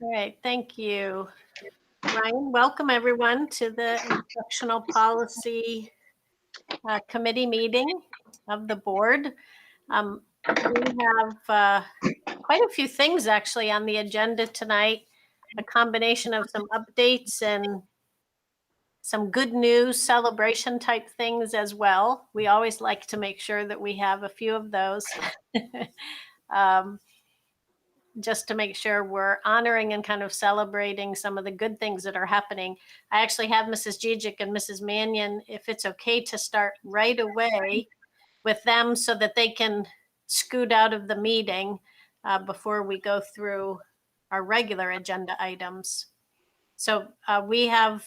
All right, thank you. Ryan, welcome everyone to the Instructional Policy Committee meeting of the board. We have quite a few things actually on the agenda tonight, a combination of some updates and some good news celebration type things as well. We always like to make sure that we have a few of those. Just to make sure we're honoring and kind of celebrating some of the good things that are happening. I actually have Mrs. Gijic and Mrs. Mannion, if it's okay to start right away with them so that they can scoot out of the meeting before we go through our regular agenda items. So we have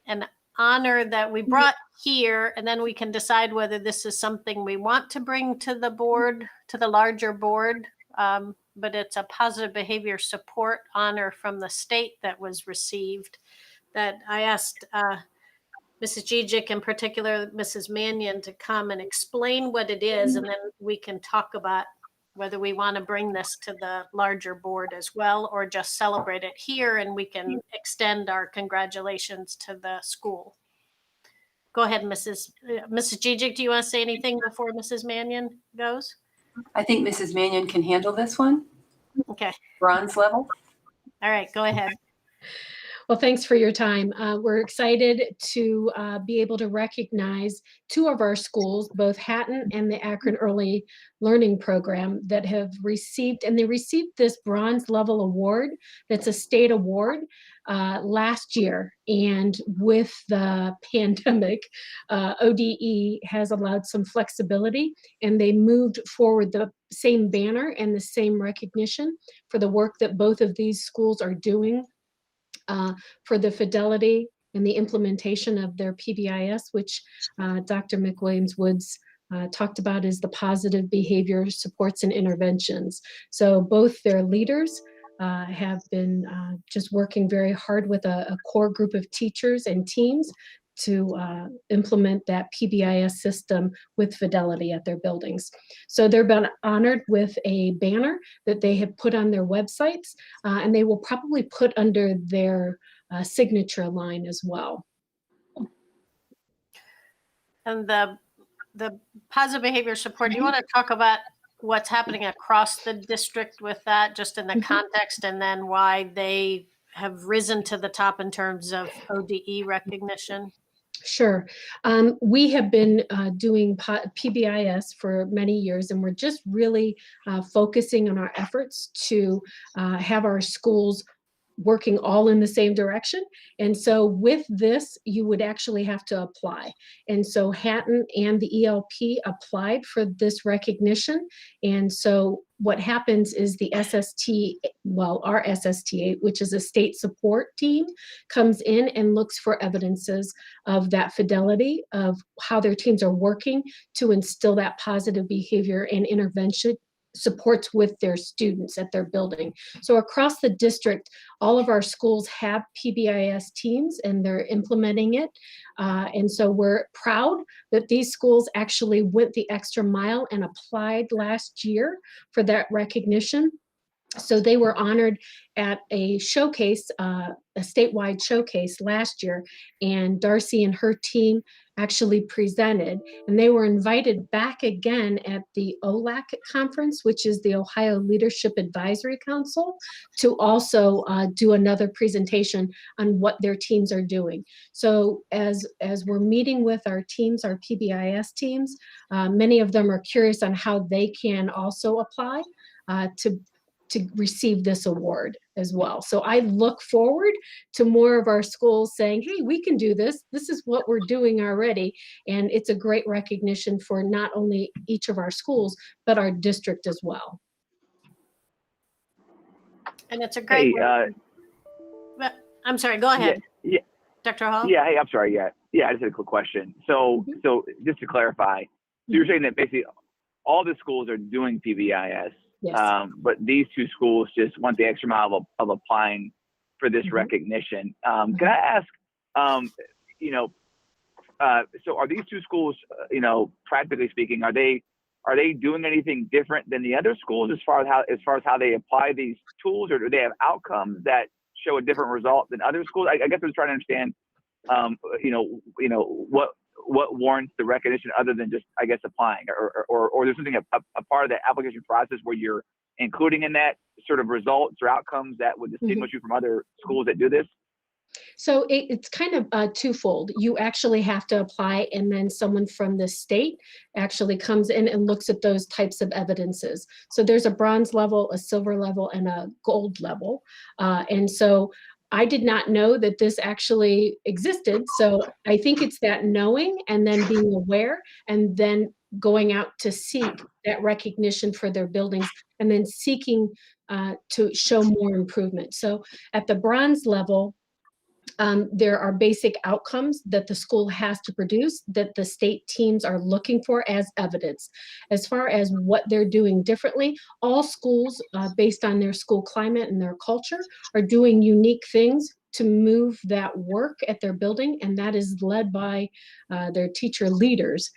an honor that we brought here, and then we can decide whether this is something we want to bring to the board, to the larger board. But it's a positive behavior support honor from the state that was received that I asked Mrs. Gijic, in particular, Mrs. Mannion, to come and explain what it is. And then we can talk about whether we want to bring this to the larger board as well, or just celebrate it here and we can extend our congratulations to the school. Go ahead, Mrs. Gijic, do you want to say anything before Mrs. Mannion goes? I think Mrs. Mannion can handle this one. Okay. Bronze level. All right, go ahead. Well, thanks for your time. We're excited to be able to recognize two of our schools, both Hatton and the Akron Early Learning Program, that have received, and they received this bronze level award. That's a state award last year. And with the pandemic, ODE has allowed some flexibility, and they moved forward the same banner and the same recognition for the work that both of these schools are doing for the fidelity and the implementation of their PBIS, which Dr. McWilliams-Woods talked about as the positive behavior supports and interventions. So both their leaders have been just working very hard with a core group of teachers and teams to implement that PBIS system with fidelity at their buildings. So they're been honored with a banner that they have put on their websites, and they will probably put under their signature line as well. And the positive behavior support, do you want to talk about what's happening across the district with that, just in the context, and then why they have risen to the top in terms of ODE recognition? Sure. We have been doing PBIS for many years, and we're just really focusing on our efforts to have our schools working all in the same direction. And so with this, you would actually have to apply. And so Hatton and the ELP applied for this recognition. And so what happens is the SST, well, our SST8, which is a state support team, comes in and looks for evidences of that fidelity of how their teams are working to instill that positive behavior and intervention supports with their students at their building. So across the district, all of our schools have PBIS teams and they're implementing it. And so we're proud that these schools actually went the extra mile and applied last year for that recognition. So they were honored at a showcase, a statewide showcase last year, and Darcy and her team actually presented, and they were invited back again at the OLAC conference, which is the Ohio Leadership Advisory Council, to also do another presentation on what their teams are doing. So as we're meeting with our teams, our PBIS teams, many of them are curious on how they can also apply to receive this award as well. So I look forward to more of our schools saying, hey, we can do this. This is what we're doing already. And it's a great recognition for not only each of our schools, but our district as well. And it's a great, I'm sorry, go ahead. Yeah. Dr. Hall? Yeah, hey, I'm sorry, yeah, I just had a quick question. So just to clarify, so you're saying that basically all the schools are doing PBIS, yes. But these two schools just went the extra mile of applying for this recognition. Can I ask, so are these two schools, practically speaking, are they are they doing anything different than the other schools as far as how they apply these tools, or do they have outcomes that show a different result than other schools? I guess I was trying to understand, what warrants the recognition other than just, I guess, applying, or there's something a part of the application process where you're including in that sort of results or outcomes that would distinguish you from other schools that do this? So it's kind of twofold. You actually have to apply, and then someone from the state actually comes in and looks at those types of evidences. So there's a bronze level, a silver level, and a gold level. And so I did not know that this actually existed. So I think it's that knowing and then being aware and then going out to seek that recognition for their buildings and then seeking to show more improvement. So at the bronze level, there are basic outcomes that the school has to produce that the state teams are looking for as evidence. As far as what they're doing differently, all schools, based on their school climate and their culture, are doing unique things to move that work at their building, and that is led by their teacher leaders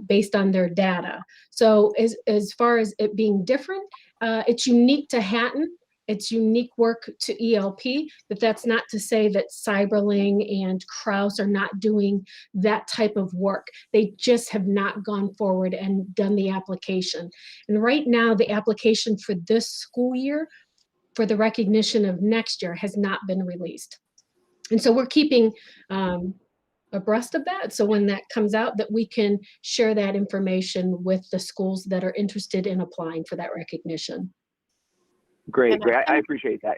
based on their data. So as far as it being different, it's unique to Hatton. It's unique work to ELP, but that's not to say that Cyberling and Krause are not doing that type of work. They just have not gone forward and done the application. And right now, the application for this school year for the recognition of next year has not been released. And so we're keeping abreast of that. So when that comes out, that we can share that information with the schools that are interested in applying for that recognition. Great. I appreciate that.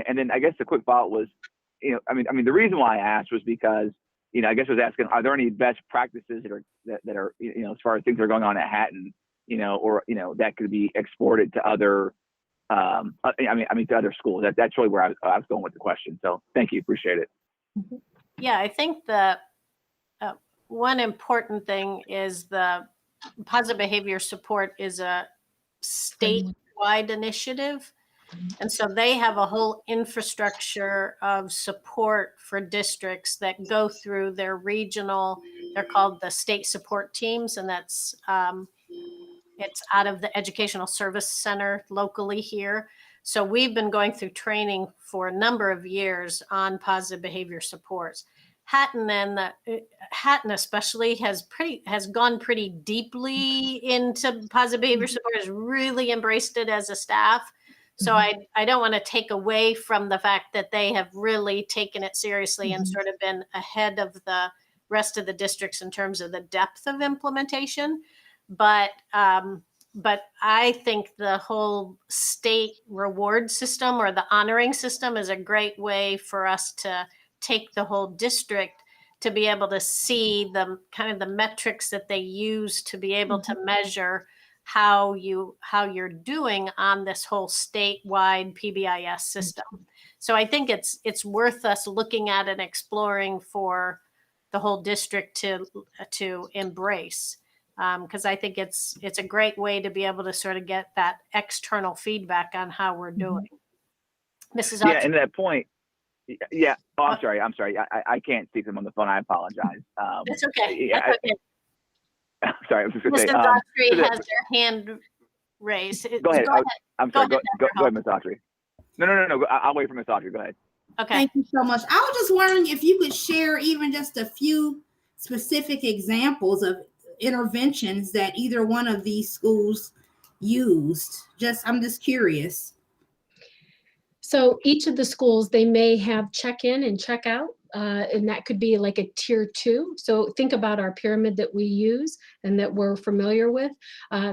And then I guess the quick follow-up was, I mean, the reason why I asked was because, I guess I was asking, are there any best practices that are, as far as things that are going on at Hatton, or, that could be exported to other, to other schools. That's really where I was going with the question. So thank you. Appreciate it. Yeah, I think the one important thing is the positive behavior support is a statewide initiative. And so they have a whole infrastructure of support for districts that go through their regional, they're called the state support teams. And that's, it's out of the Educational Service Center locally here. So we've been going through training for a number of years on positive behavior supports. Hatton especially has gone pretty deeply into positive behavior support, has really embraced it as a staff. So I don't want to take away from the fact that they have really taken it seriously and sort of been ahead of the rest of the districts in terms of the depth of implementation. But I think the whole state reward system or the honoring system is a great way for us to take the whole district to be able to see the kind of the metrics that they use to be able to measure how you're doing on this whole statewide PBIS system. So I think it's worth us looking at and exploring for the whole district to embrace, because I think it's a great way to be able to sort of get that external feedback on how we're doing. Mrs. Yeah, and that point. Yeah. Oh, I'm sorry. I can't see them on the phone. I apologize. That's okay. Yeah, That's okay. Sorry, I was just going to say. Mrs. Autry has their hand raised. Go ahead. I'm sorry. Go ahead, Ms. Autry. No. I'll wait for Ms. Autry. Go ahead. Okay. Thank you so much. I was just wondering if you could share even just a few specific examples of interventions that either one of these schools used. I'm just curious. So each of the schools, they may have check-in and check-out, and that could be like a tier 2. So think about our pyramid that we use and that we're familiar with.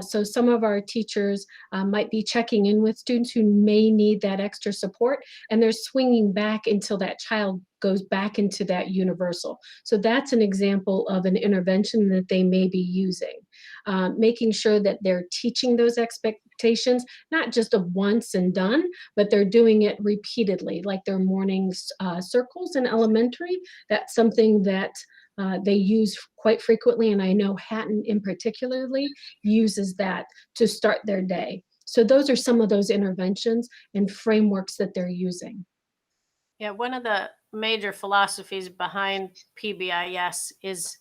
So some of our teachers might be checking in with students who may need that extra support, and they're swinging back until that child goes back into that universal. So that's an example of an intervention that they may be using. Making sure that they're teaching those expectations, not just a once and done, but they're doing it repeatedly, like their morning circles in elementary. That's something that they use quite frequently, and I know Hatton in particularly uses that to start their day. So those are some of those interventions and frameworks that they're using. Yeah, one of the major philosophies behind PBIS is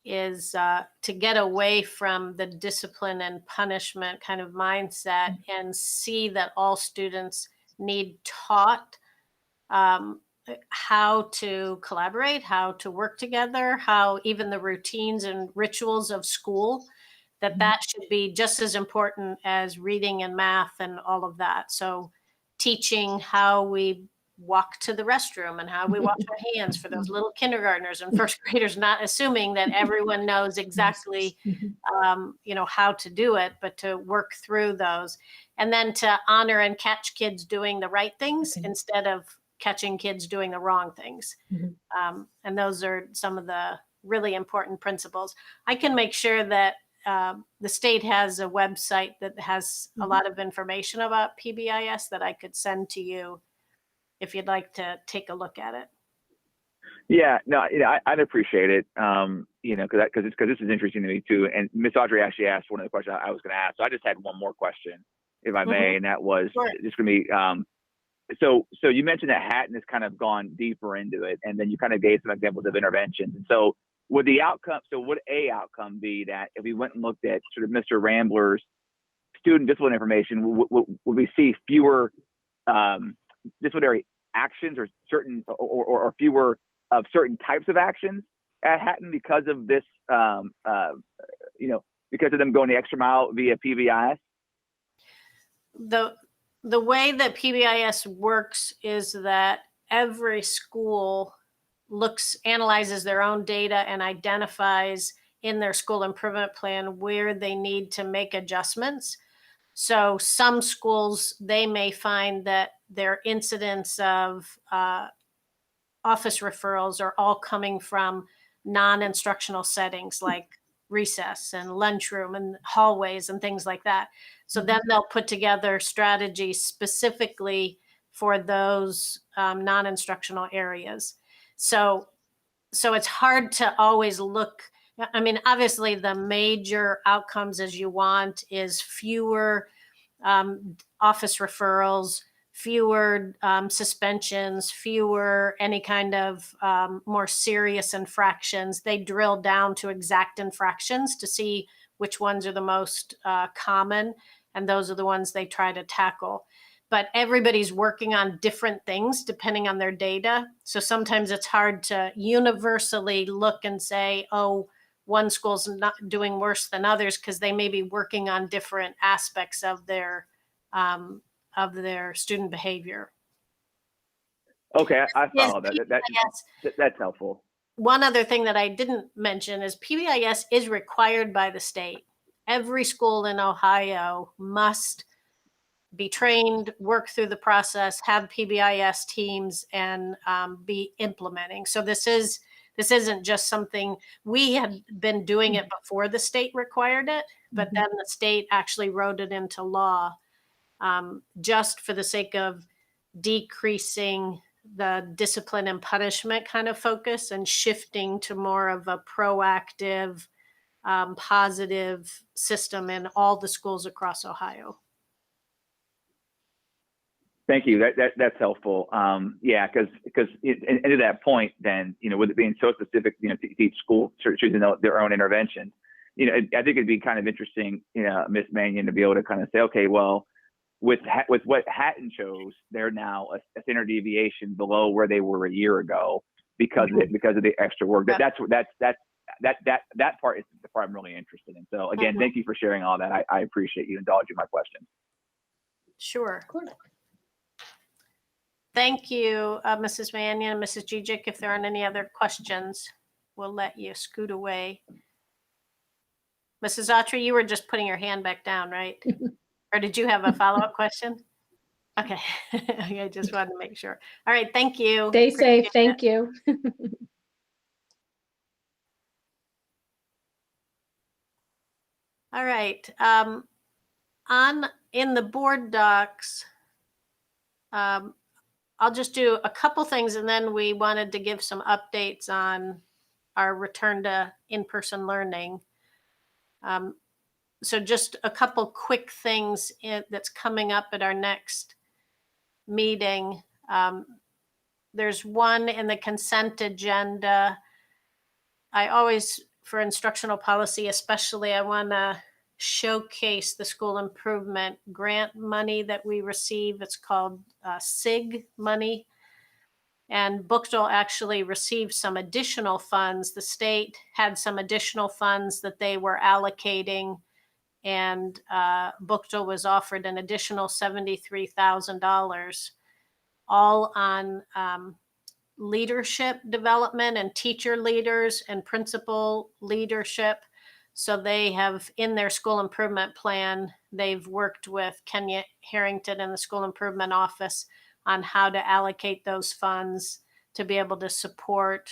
to get away from the discipline and punishment kind of mindset and see that all students need taught how to collaborate, how to work together, how even the routines and rituals of school, that should be just as important as reading and math and all of that. So teaching how we walk to the restroom and how we wash our hands for those little kindergartners and first graders, not assuming that everyone knows exactly, how to do it, but to work through those. And then to honor and catch kids doing the right things instead of catching kids doing the wrong things. And those are some of the really important principles. I can make sure that the state has a website that has a lot of information about PBIS that I could send to you if you'd like to take a look at it. Yeah, no, I'd appreciate it. Because this is interesting to me too. And Miss Audrey actually asked one of the questions I was going to ask. So I just had one more question, if I may, and that was just going to be. So you mentioned that Hatton has kind of gone deeper into it, and then you kind of gave some examples of interventions. And so would a outcome be that if we went and looked at sort of Mr. Rambler's student discipline information, would we see fewer disciplinary actions or certain or fewer of certain types of actions at Hatton because of this, because of them going the extra mile via PBIS? The way that PBIS works is that every school analyzes their own data and identifies in their school improvement plan where they need to make adjustments. So some schools, they may find that their incidence of office referrals are all coming from non-instructional settings like recess and lunchroom and hallways and things like that. So then they'll put together strategies specifically for those non-instructional areas. So it's hard to always look. I mean, obviously the major outcomes as you want is fewer office referrals, fewer suspensions, fewer any kind of more serious infractions. They drill down to exact infractions to see which ones are the most common, and those are the ones they try to tackle. But everybody's working on different things depending on their data. So sometimes it's hard to universally look and say, oh, one school's not doing worse than others because they may be working on different aspects of their student behavior. Okay, I follow that. That's helpful. One other thing that I didn't mention is PBIS is required by the state. Every school in Ohio must be trained, work through the process, have PBIS teams, and be implementing. So this isn't just something we had been doing it before the state required it, but then the state actually wrote it into law just for the sake of decreasing the discipline and punishment kind of focus and shifting to more of a proactive, positive system in all the schools across Ohio. Thank you. That's helpful. Yeah, because and to that point, then with it being so specific, to each school choosing their own intervention, I think it'd be kind of interesting, Miss Mannion, to be able to kind of say, okay, well, with what Hatton chose, they're now a standard deviation below where they were a year ago because of the extra work. That part is the part I'm really interested in. So again, thank you for sharing all that. I appreciate you indulging my questions. Sure. Thank you, Mrs. Mannion, Mrs. Gijic. If there aren't any other questions, we'll let you scoot away. Mrs. Autry, you were just putting your hand back down, right? Or did you have a follow-up question? Okay. I just wanted to make sure. All right. Thank you. Stay safe. Thank you. All right. In the board docs, I'll just do a couple things, and then we wanted to give some updates on our return to in-person learning. So just a couple quick things that's coming up at our next meeting. There's one in the consent agenda. I always for instructional policy especially, I want to showcase the school improvement grant money that we receive. It's called SIG money. And Bookdale actually received some additional funds. The state had some additional funds that they were allocating, and Bookdale was offered an additional $73,000, all on leadership development and teacher leaders and principal leadership. So they have, in their school improvement plan, they've worked with Kenya Harrington and the school improvement office on how to allocate those funds to be able to support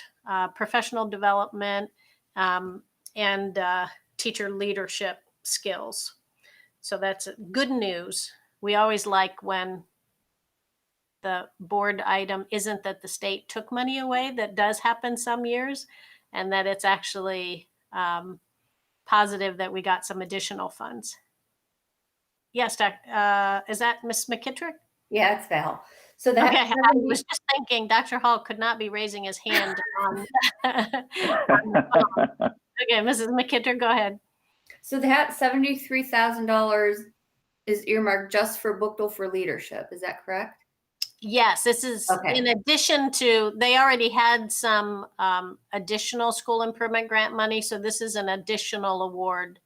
professional development and teacher leadership skills. So that's good news. We always like when the board item isn't that the state took money away. That does happen some years, and that it's actually positive that we got some additional funds. Yes, is that Ms. McKittrick? Yeah, it's Val. So that Okay, I was just thinking Dr. Hall could not be raising his hand on the phone. Okay, Mrs. McKittrick, go ahead. So that $73,000 is earmarked just for Bookdale for leadership. Is that correct? Yes, this is Okay. in addition to, they already had some additional school improvement grant money. So this is an additional award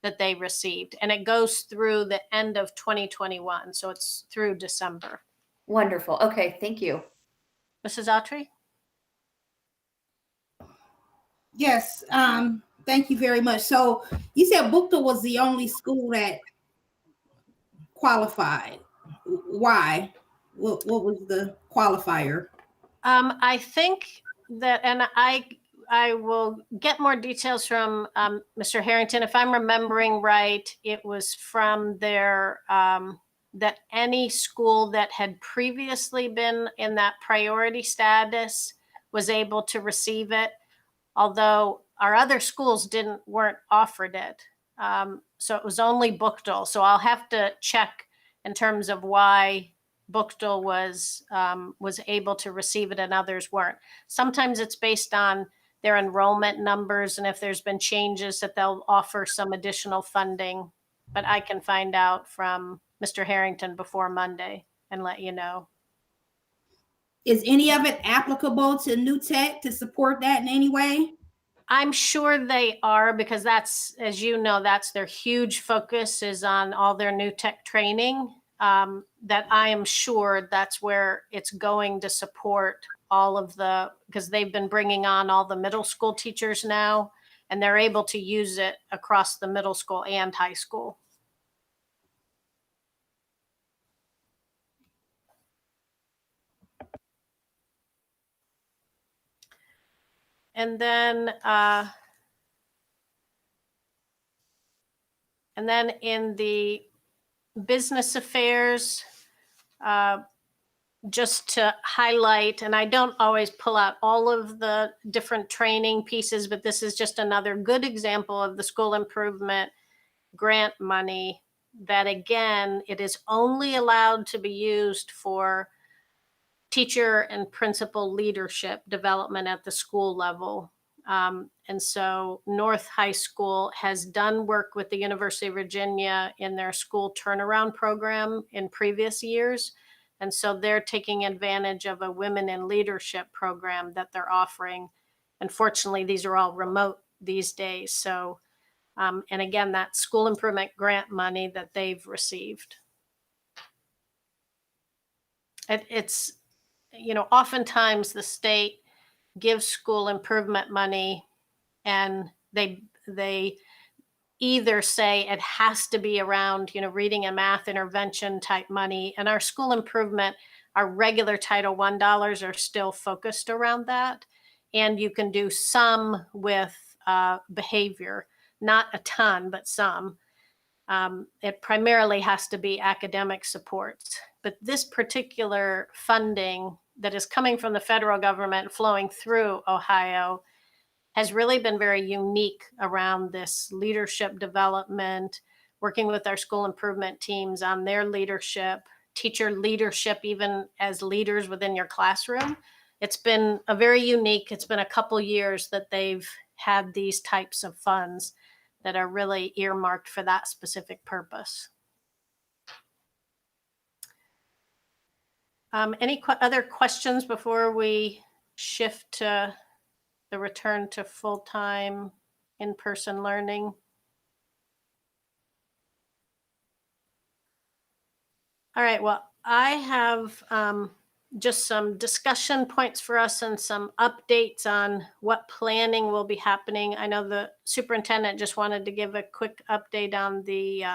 that they received, and it goes through the end of 2021. So it's through December. Wonderful. Okay, thank you. Mrs. Autry? Yes, thank you very much. So you said Bookdale was the only school that qualified. Why? What was the qualifier? I think that, and I will get more details from Mr. Harrington. If I'm remembering right, it was from their, that any school that had previously been in that priority status was able to receive it, although our other schools weren't offered it. So it was only Bookdale. So I'll have to check in terms of why Bookdale was able to receive it and others weren't. Sometimes it's based on their enrollment numbers, and if there's been changes that they'll offer some additional funding, but I can find out from Mr. Harrington before Monday and let you know. Is any of it applicable to New Tech to support that in any way? I'm sure they are, because that's, as you know, that's their huge focus is on all their new tech training. That I am sure that's where it's going to support all of because they've been bringing on all the middle school teachers now, and they're able to use it across the middle school and high school. And then in the business affairs, just to highlight, and I don't always pull out all of the different training pieces, but this is just another good example of the school improvement grant money that, again, it is only allowed to be used for teacher and principal leadership development at the school level. And so North High School has done work with the University of Virginia in their school turnaround program in previous years. And so they're taking advantage of a women in leadership program that they're offering. Unfortunately, these are all remote these days. So, and again, that school improvement grant money that they've received. It's, you know, oftentimes the state gives school improvement money and they either say it has to be around, you know, reading and math intervention type money. And our school improvement, our regular Title I dollars are still focused around that. And you can do some with behavior, not a ton, but some. It primarily has to be academic supports. But this particular funding that is coming from the federal government flowing through Ohio has really been very unique around this leadership development, working with our school improvement teams on their leadership, teacher leadership, even as leaders within your classroom. It's been a very unique, it's been a couple years that they've had these types of funds that are really earmarked for that specific purpose. Any other questions before we shift to the return to full-time in-person learning? All right, well, I have just some discussion points for us and some updates on what planning will be happening. I know the superintendent just wanted to give a quick update on the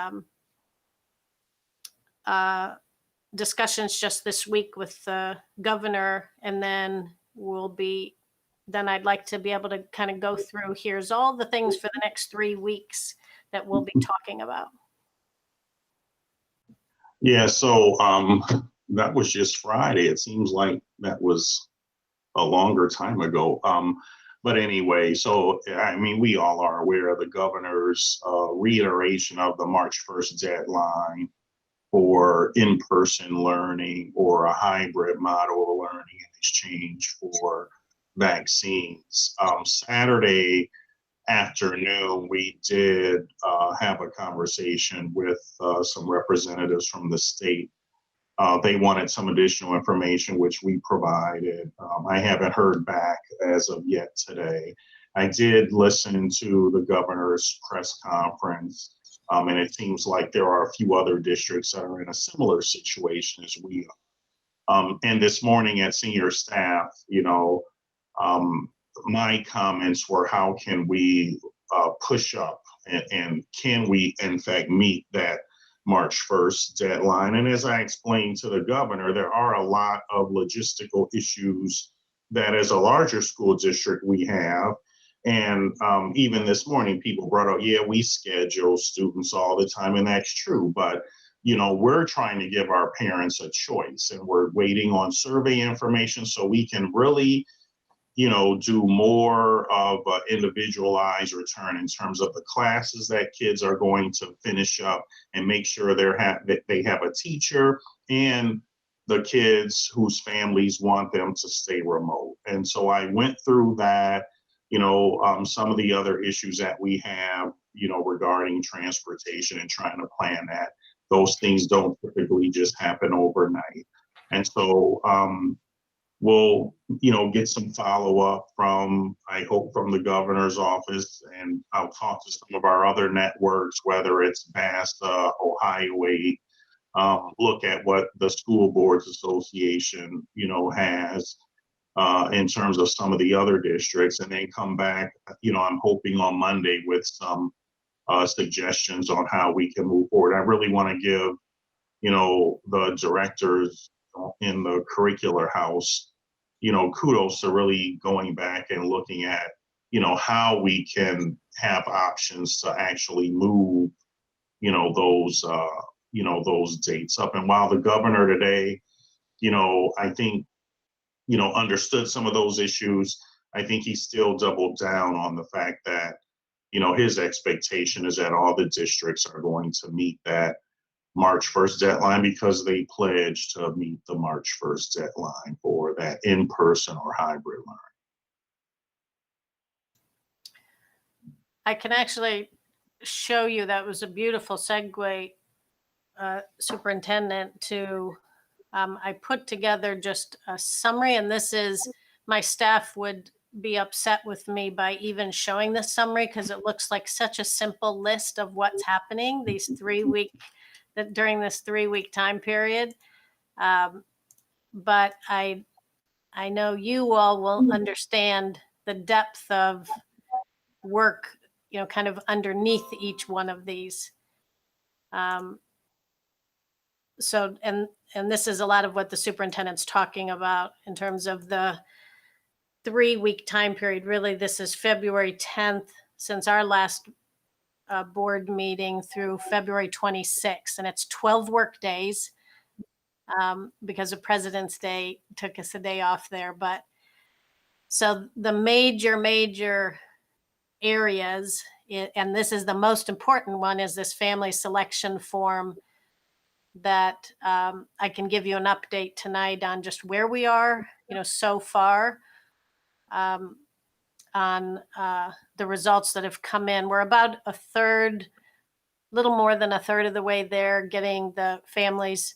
discussions just this week with the governor, and then I'd like to be able to kind of go through, here's all the things for the next 3 weeks that we'll be talking about. Yeah, so that was just Friday. It seems like that was a longer time ago. But anyway, so I mean, we all are aware of the governor's reiteration of the March 1st deadline for in-person learning or a hybrid model of learning in exchange for vaccines. Saturday afternoon, we did have a conversation with some representatives from the state. They wanted some additional information, which we provided. I haven't heard back as of yet today. I did listen to the governor's press conference, and it seems like there are a few other districts that are in a similar situation as we are. And this morning at senior staff, my comments were, how can we push up and can we in fact meet that March 1st deadline? And as I explained to the governor, there are a lot of logistical issues that as a larger school district we have. And even this morning, people brought up, yeah, we schedule students all the time, and that's true. But, we're trying to give our parents a choice, and we're waiting on survey information so we can really do more of an individualized return in terms of the classes that kids are going to finish up, and make sure that they have a teacher, and the kids whose families want them to stay remote. And so I went through that, some of the other issues that we have, regarding transportation and trying to plan that. Those things don't typically just happen overnight. And so, we'll, get some follow-up I hope from the governor's office, and I'll talk to some of our other networks, whether it's VASA, Ohio 8, look at what the School Boards Association, has in terms of some of the other districts, and then come back, I'm hoping on Monday with some suggestions on how we can move forward. I really want to give, the directors in the curricular house, kudos to really going back and looking at, how we can have options to actually move, those dates up. And while the governor today, I think, understood some of those issues, I think he still doubled down on the fact that, his expectation is that all the districts are going to meet that March 1st deadline, because they pledged to meet the March 1st deadline for that in-person or hybrid learning. I can actually show you, that was a beautiful segue, Superintendent, to I put together just a summary, and this is, my staff would be upset with me by even showing this summary because it looks like such a simple list of what's happening during this 3-week time period. But I know you all will understand the depth of work, kind of underneath each one of these. So, and this is a lot of what the superintendent's talking about in terms of the 3-week time period. Really, this is February 10th since our last board meeting through February 26th, and it's 12 work days because of President's Day took us a day off there. But so the major areas, and this is the most important one, is this family selection form that I can give you an update tonight on just where we are, so far. on the results that have come in. We're about a third, little more than a third of the way there, getting the families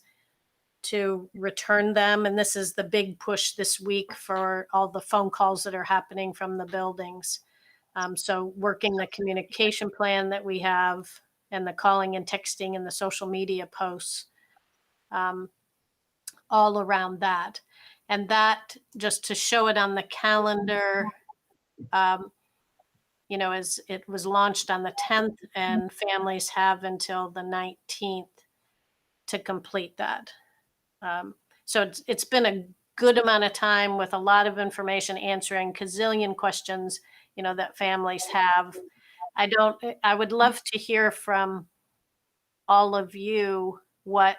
to return them. And this is the big push this week for all the phone calls that are happening from the buildings. So working the communication plan that we have and the calling and texting and the social media posts, all around that. And that, just to show it on the calendar, you know, as it was launched on the 10th, and families have until the 19th to complete that. So it's been a good amount of time with a lot of information, answering gazillion questions, you know, that families have. I would love to hear from all of you what,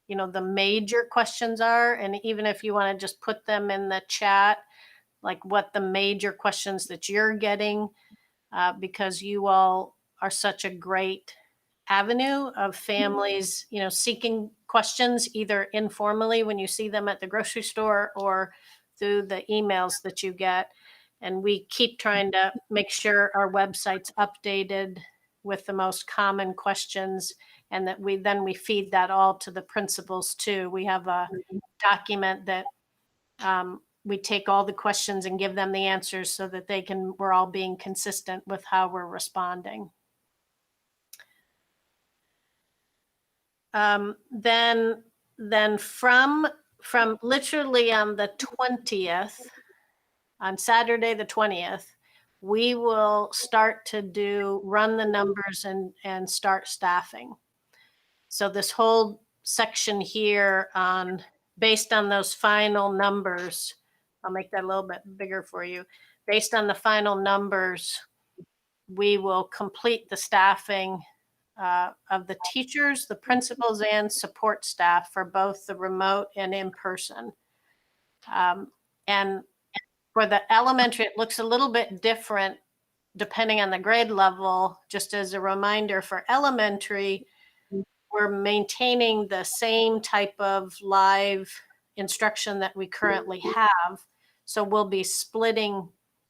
you know, the major questions are. And even if you want to just put them in the chat, like what the major questions that you're getting, because you all are such a great avenue of families, you know, seeking questions either informally when you see them at the grocery store or through the emails that you get. And we keep trying to make sure our website's updated with the most common questions, and that we feed that all to the principals too. We have a document that we take all the questions and give them the answers so that we're all being consistent with how we're responding. Then from literally on the 20th, on Saturday the 20th, we will start to run the numbers and start staffing. So this whole section here based on those final numbers, I'll make that a little bit bigger for you. Based on the final numbers, we will complete the staffing of the teachers, the principals, and support staff for both the remote and in person. And for the elementary, it looks a little bit different depending on the grade level. Just as a reminder, for elementary, we're maintaining the same type of live instruction that we currently have. So we'll be splitting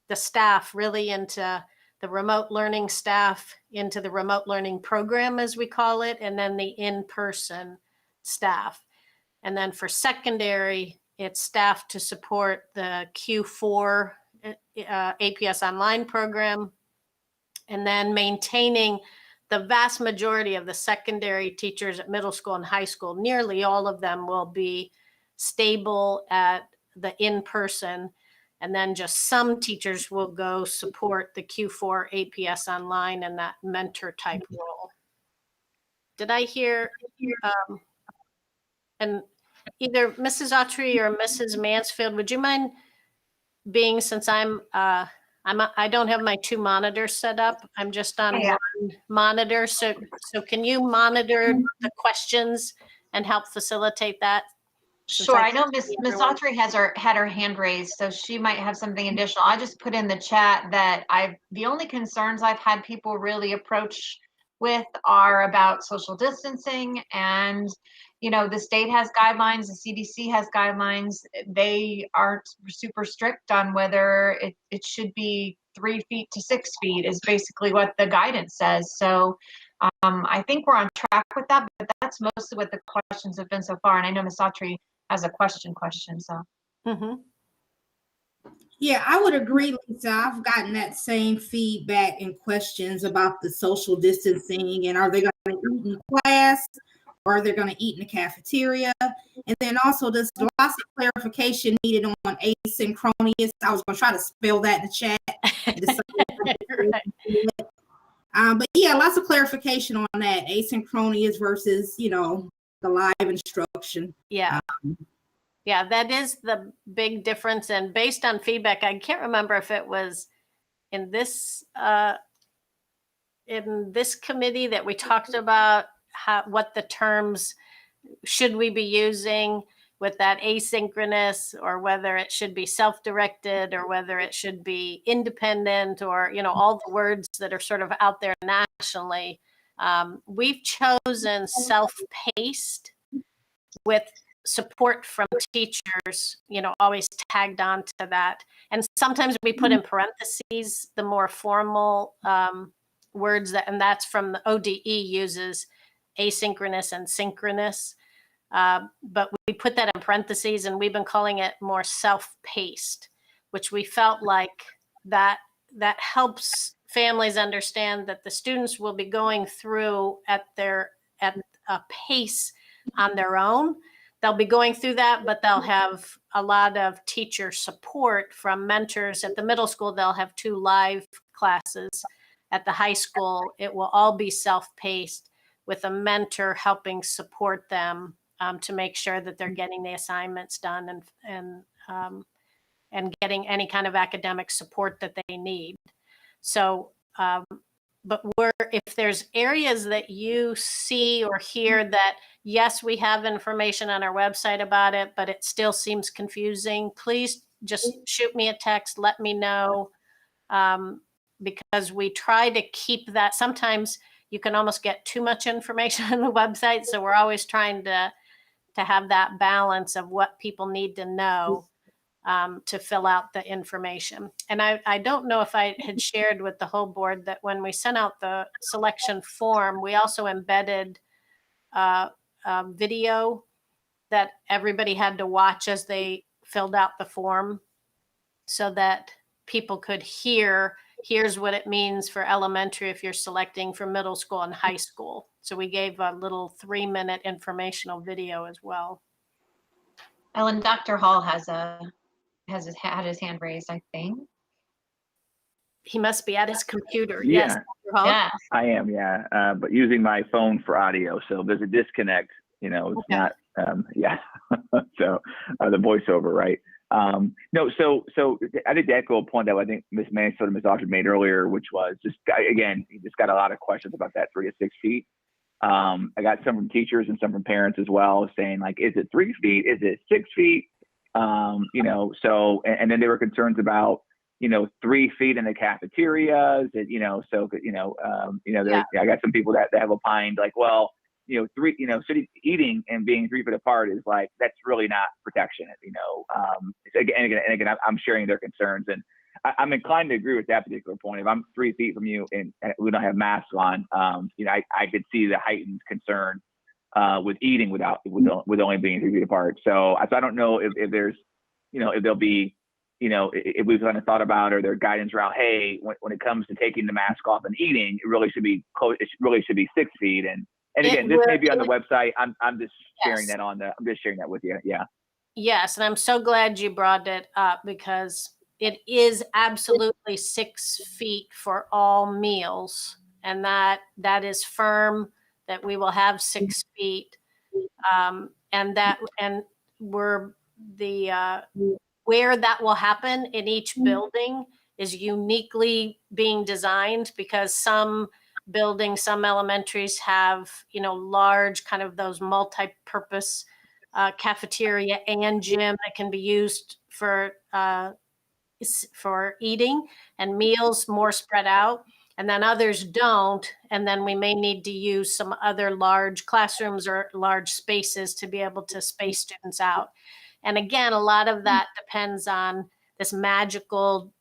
the staff really into the remote learning staff, into the remote learning program, as we call it, and then the in-person staff. And then for secondary, it's staff to support the Q4 APS online program, and then maintaining the vast majority of the secondary teachers at middle school and high school. Nearly all of them will be stable at the in-person, and then just some teachers will go support the Q4 APS online and that mentor type role. Did I hear, and either Mrs. Autry or Mrs. Mansfield, would you mind being, since I don't have my two monitors set up, I'm just on one monitor. So can you monitor the questions and help facilitate that? Sure. I know Miss Autry had her hand raised, so she might have something additional. I just put in the chat that the only concerns I've had people really approach with are about social distancing, and you know, the state has guidelines, the CDC has guidelines. They aren't super strict on whether it should be 3 feet to 6 feet is basically what the guidance says. So I think we're on track with that, but that's mostly what the questions have been so far. And I know Ms. Autry has a question, so. Mm-hmm. Yeah, I would agree, Lisa. I've gotten that same feedback and questions about the social distancing, and are they going to eat in class, or are they going to eat in the cafeteria? And then also there's lots of clarification needed on asynchronous. I was going to try to spell that in the chat. Right. But yeah, lots of clarification on that, asynchronous versus, you know, the live instruction. Yeah. Yeah, that is the big difference. And based on feedback, I can't remember if it was in this committee that we talked about what the terms should we be using with that asynchronous, or whether it should be self-directed, or whether it should be independent, or, you know, all the words that are sort of out there nationally. We've chosen self-paced with support from teachers, always tagged on to that. And sometimes we put in parentheses the more formal words and that's from the ODE uses asynchronous and synchronous. But we put that in parentheses, and we've been calling it more self-paced, which we felt like that helps families understand that the students will be going through at a pace on their own. They'll be going through that, but they'll have a lot of teacher support from mentors. At the middle school, they'll have 2 live classes. At the high school, it will all be self-paced with a mentor helping support them to make sure that they're getting the assignments done and getting any kind of academic support that they need. So, but if there's areas that you see or hear that, yes, we have information on our website about it, but it still seems confusing, please just shoot me a text, let me know, because we try to keep that. Sometimes you can almost get too much information on the website, so we're always trying to have that balance of what people need to know to fill out the information. And I don't know if I had shared with the whole board that when we sent out the selection form, we also embedded a video that everybody had to watch as they filled out the form so that people could here's what it means for elementary if you're selecting for middle school and high school. So we gave a little 3-minute informational video as well. Ellen, Dr. Hall had his hand raised, I think. He must be at his computer. Yeah. Yes. Dr. Hall? Yeah. I am, yeah, but using my phone for audio, so there's a disconnect. It's Okay. not, yeah. So the voiceover, right? No, so I think to echo a point that I think Ms. Mansfield and Ms. Audrey made earlier, which was just again, you just got a lot of questions about that 3 to 6 feet. I got some from teachers and some from parents as well, saying like, is it 3 feet? Is it 6 feet? So and then there were concerns about 3 feet in the cafeterias. I got some people that have opined like, well, sitting eating and being 3 feet apart is like, that's really not protection. Again, I'm sharing their concerns, and I'm inclined to agree with that particular point. If I'm 3 feet from you and we don't have masks on, I could see the heightened concern with eating with only being 3 feet apart. So I don't know if there's, if there'll be, if we've kind of thought about, or their guidance around, hey, when it comes to taking the mask off and eating, it really should be close. It really should be 6 feet. And again, this may be on the website. I'm just sharing that I'm just sharing that with you. Yeah. Yes, and I'm so glad you brought it up because it is absolutely 6 feet for all meals, and that is firm that we will have 6 feet, and where that will happen in each building is uniquely being designed because some buildings, some elementaries have, large kind of those multi-purpose cafeteria and gym that can be used for eating and meals more spread out. And then others don't. And then we may need to use some other large classrooms or large spaces to be able to space students out. And again, a lot of that depends on this magical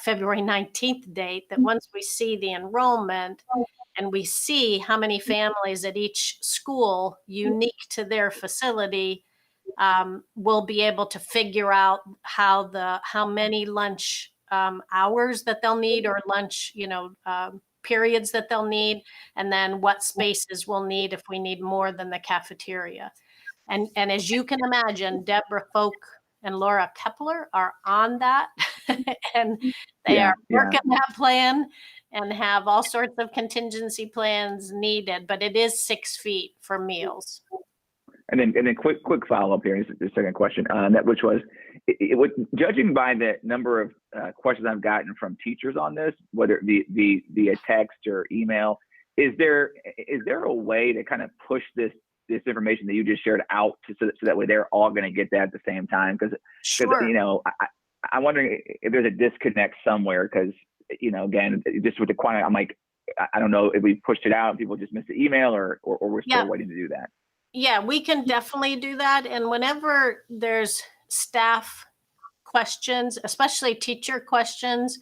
February 19th date that once we see the enrollment and we see how many families at each school unique to their facility, we'll be able to figure out how many lunch hours that they'll need or lunch, periods that they'll need, and then what spaces we'll need if we need more than the cafeteria. And as you can imagine, Deborah Folk and Laura Kepler are on that and they are working that plan and have all sorts of contingency plans needed, but it is 6 feet for meals. And then quick follow up here is the second question that, which was, judging by the number of questions I've gotten from teachers on this, whether via text or email, is there a way to kind of push this information that you just shared out so that way they're all going to get that at the same time? Because I'm wondering if there's a disconnect somewhere. Because again, just with the quantity, I'm like, I don't know if we pushed it out, people just missed the email, or we're still waiting to do that. Yeah, we can definitely do that. And whenever there's staff questions, especially teacher questions,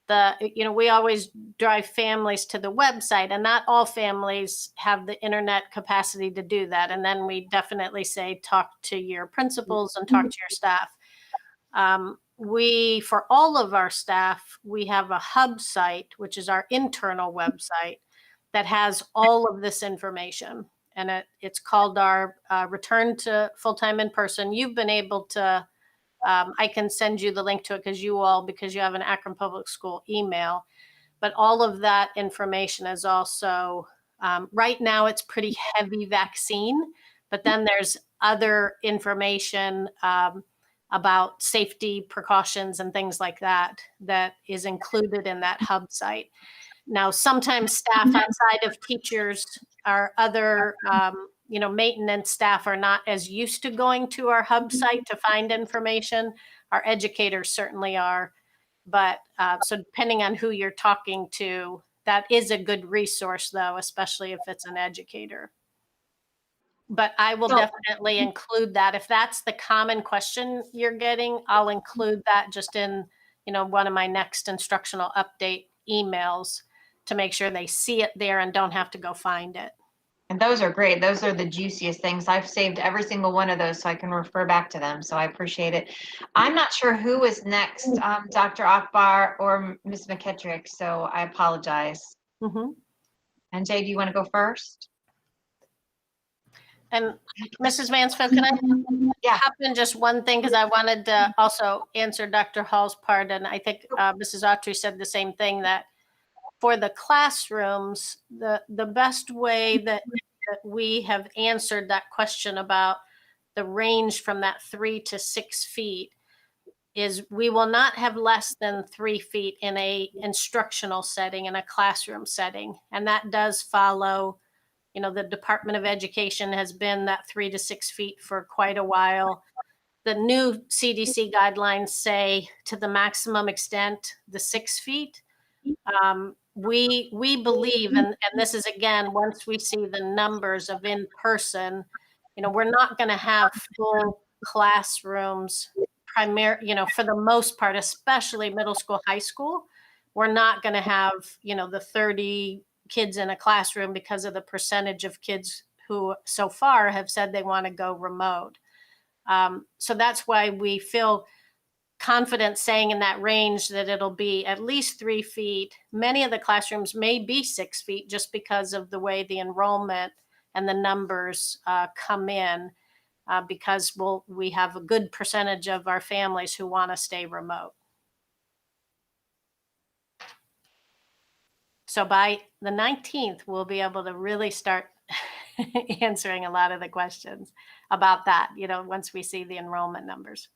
we always drive families to the website, and not all families have the internet capacity to do that. And then we definitely say, talk to your principals and talk to your staff. For all of our staff, we have a hub site, which is our internal website that has all of this information. And it's called our Return to Full-Time In-Person. You've been able to, I can send you the link to it because you have an Akron Public School email. But all of that information is also, right now it's pretty heavy vaccine, but then there's other information about safety precautions and things like that is included in that hub site. Now, sometimes staff outside of teachers or other, maintenance staff are not as used to going to our hub site to find information. Our educators certainly are. But so depending on who you're talking to, that is a good resource, though, especially if it's an educator. But I will definitely include that. If that's the common question you're getting, I'll include that just in, one of my next instructional update emails to make sure they see it there and don't have to go find it. And those are great. Those are the juiciest things. I've saved every single one of those so I can refer back to them. So I appreciate it. I'm not sure who is next, Dr. Akbar or Ms. McKittrick, so I apologize. Mm-hmm. And Jay, do you want to go first? And Mrs. Mansfield, can I hop in just one thing? Because I wanted to also answer Dr. Hall's part. And I think Mrs. Autry said the same thing, that for the classrooms, the best way that we have answered that question about the range from that 3 to 6 feet is we will not have less than 3 feet in a instructional setting, in a classroom setting. And that does follow, the Department of Education has been that 3 to 6 feet for quite a while. The new CDC guidelines say to the maximum extent, the 6 feet. We believe, and this is again, once we see the numbers of in person, we're not going to have full classrooms for the most part, especially middle school, high school. We're not going to have, the 30 kids in a classroom because of the percentage of kids who so far have said they want to go remote. So that's why we feel confident saying in that range that it'll be at least 3 feet. Many of the classrooms may be 6 feet just because of the way the enrollment and the numbers come in, because we have a good percentage of our families who want to stay remote. So by the 19th, we'll be able to really start answering a lot of the questions about that, once we see the enrollment numbers.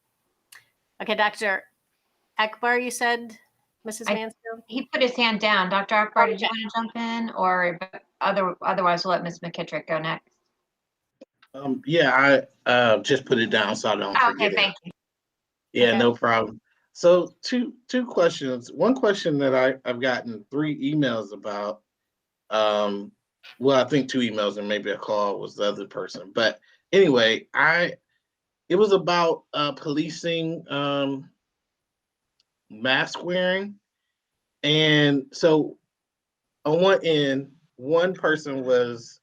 Okay, Dr. Akbar, you said, Mrs. Mansfield? He put his hand down. Dr. Akbar, did you want to jump in, or otherwise we'll let Ms. McKittrick go next? Yeah, I just put it down so I don't forget it. Thank you. Yeah, Okay. no problem. So two questions. One question that I've gotten 3 emails about. Well, I think 2 emails and maybe a call was the other person. But anyway, it was about policing mask wearing. And so on one end, one person was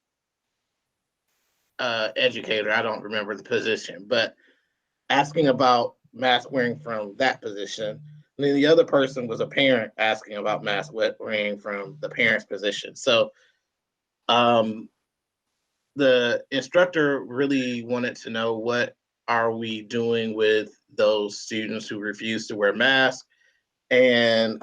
educator, I don't remember the position, but asking about mask wearing from that position. And then the other person was a parent asking about mask wearing from the parent's position. So the instructor really wanted to know, what are we doing with those students who refuse to wear masks, and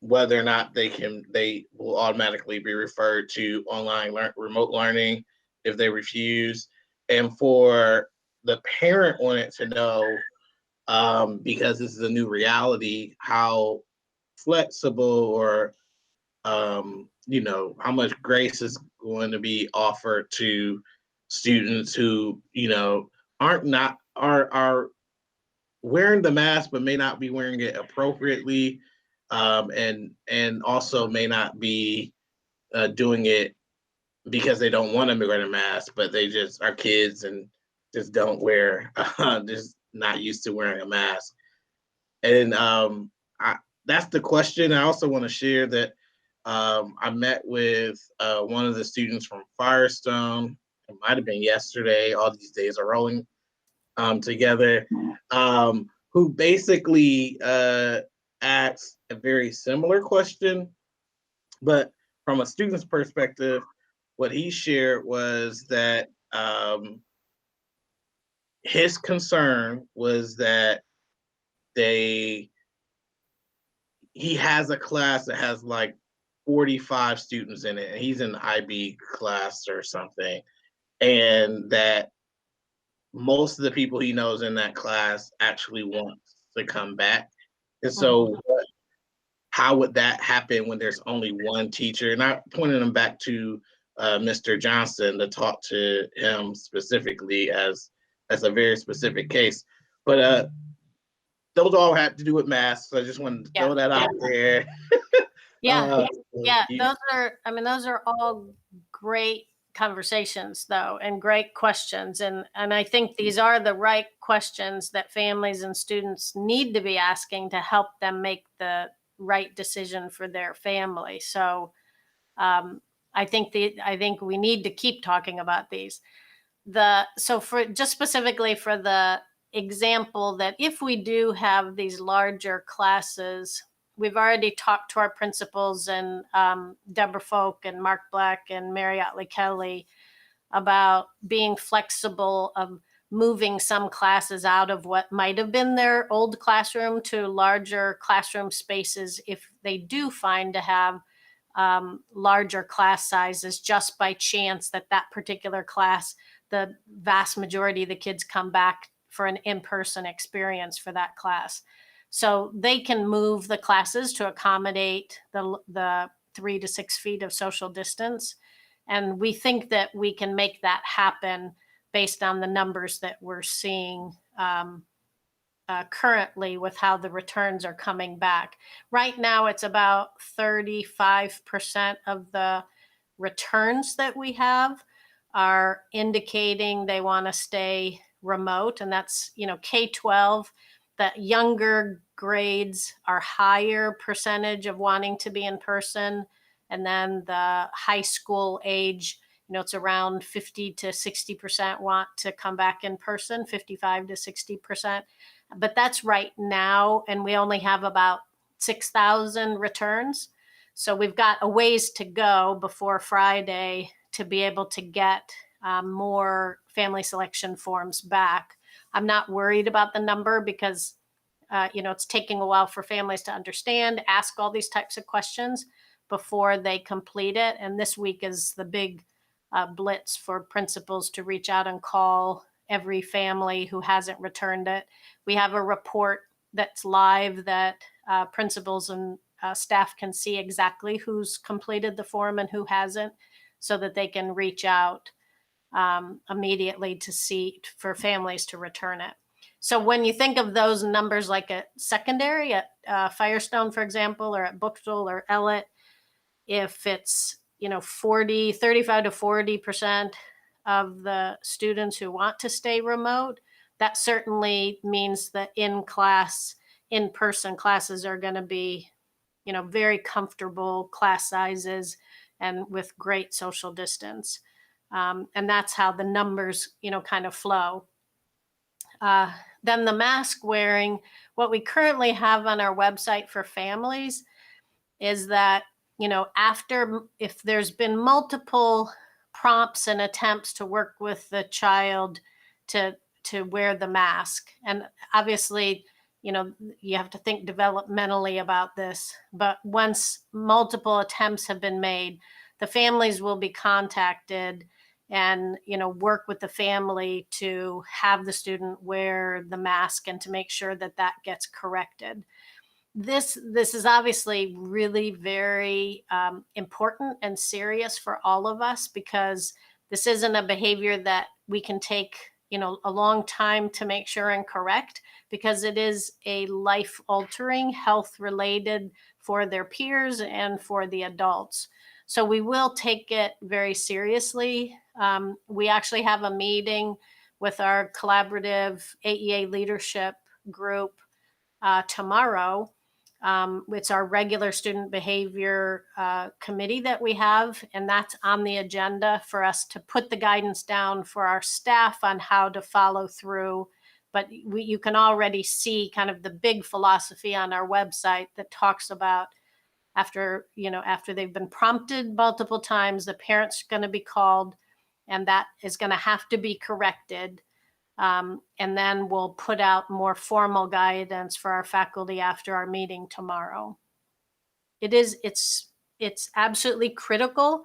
whether or not they will automatically be referred to online remote learning if they refuse. And for the parent wanted to know, because this is a new reality, how flexible or how much grace is going to be offered to students who are wearing the mask but may not be wearing it appropriately, and also may not be doing it because they don't want to wear a mask, but they just are kids and just don't wear, just not used to wearing a mask. And that's the question. I also want to share that I met with one of the students from Firestone. It might have been yesterday. All these days are rolling together. Who basically asked a very similar question, but from a student's perspective, what he shared was that his concern was that he has a class that has like 45 students in it, and he's in the IB class or something, and that most of the people he knows in that class actually want to come back. And so how would that happen when there's only one teacher? And I pointed him back to Mr. Johnson to talk to him specifically as a very specific case. But those all had to do with masks. So I just wanted to throw that out there. Yeah. Those are all great conversations though, and great questions. And I think these are the right questions that families and students need to be asking to help them make the right decision for their family. So I think we need to keep talking about these. So for just specifically for the example that if we do have these larger classes, we've already talked to our principals and Deborah Folk and Mark Black and Mary Otley Kelly about being flexible of moving some classes out of what might have been their old classroom to larger classroom spaces if they do find to have larger class sizes just by chance that particular class, the vast majority of the kids come back for an in-person experience for that class. So they can move the classes to accommodate the 3 to 6 feet of social distance. And we think that we can make that happen based on the numbers that we're seeing currently with how the returns are coming back. Right now, it's about 35% of the returns that we have are indicating they want to stay remote. And that's, K-12, the younger grades are higher percentage of wanting to be in person. And then the high school age, it's around 50 to 60% want to come back in person, 55 to 60%. But that's right now. And we only have about 6,000 returns. So we've got a ways to go before Friday to be able to get more family selection forms back. I'm not worried about the number because, it's taking a while for families to understand, ask all these types of questions before they complete it. And this week is the big blitz for principals to reach out and call every family who hasn't returned it. We have a report that's live that principals and staff can see exactly who's completed the form and who hasn't, so that they can reach out immediately to see for families to return it. So when you think of those numbers, like at secondary, at Firestone, for example, or at Bookstall or Ellett, if it's 35 to 40% of the students who want to stay remote, that certainly means that in-person classes are going to be, very comfortable class sizes and with great social distance. And that's how the numbers, kind of flow. Then the mask wearing, what we currently have on our website for families is that, if there's been multiple prompts and attempts to work with the child to wear the mask, and obviously, you have to think developmentally about this, but once multiple attempts have been made, the families will be contacted and, work with the family to have the student wear the mask and to make sure that that gets corrected. This is obviously really very important and serious for all of us, because this isn't a behavior that we can take, a long time to make sure and correct, because it is a life altering, health related for their peers and for the adults. So we will take it very seriously. We actually have a meeting with our collaborative AEA leadership group tomorrow. It's our regular student behavior committee that we have, and that's on the agenda for us to put the guidance down for our staff on how to follow through. But you can already see kind of the big philosophy on our website that talks about after they've been prompted multiple times, the parent's going to be called, and that is going to have to be corrected. And then we'll put out more formal guidance for our faculty after our meeting tomorrow. It's absolutely critical,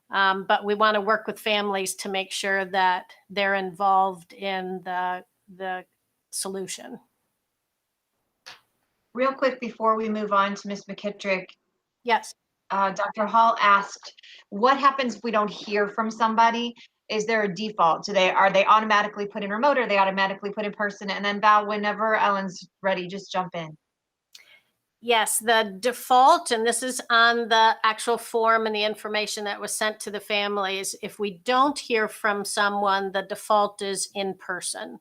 but we want to work with families to make sure that they're involved in the solution. Real quick before we move on to Ms. McKittrick, Yes. Dr. Hall asked, what happens if we don't hear from somebody? Is there a default? Are they automatically put in remote, or are they automatically put in person? And then Val, whenever Ellen's ready, just jump in. Yes, the default, and this is on the actual form and the information that was sent to the families, if we don't hear from someone, the default is in person.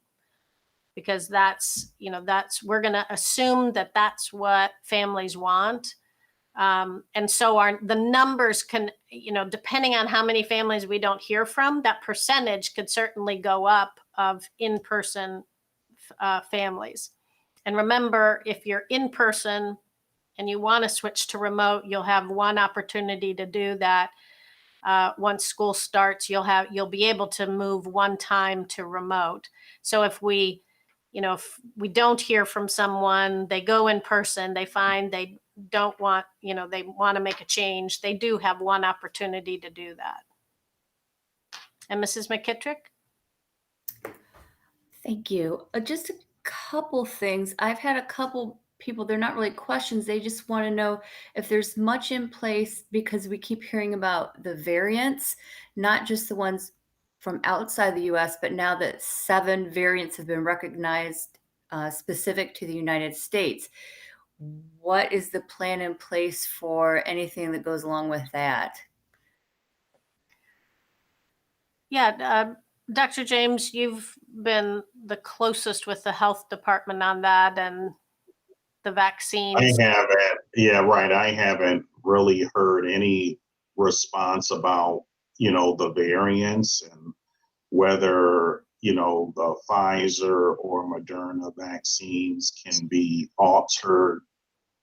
Because we're going to assume that that's what families want. And so the numbers can, depending on how many families we don't hear from, that percentage could certainly go up of in-person families. And remember, if you're in person and you want to switch to remote, you'll have one opportunity to do that. Once school starts, you'll be able to move one time to remote. So if we don't hear from someone, they go in person, they find they don't want, they want to make a change, they do have one opportunity to do that. And Mrs. McKittrick? Thank you. Just a couple things. I've had a couple people, they're not really questions. They just want to know if there's much in place, because we keep hearing about the variants, not just the ones from outside the US, but now that 7 variants have been recognized specific to the United States. What is the plan in place for anything that goes along with that? Yeah, Dr. James, you've been the closest with the health department on that and the vaccines. I haven't. Yeah, right. I haven't really heard any response about, the variants and whether, the Pfizer or Moderna vaccines can be altered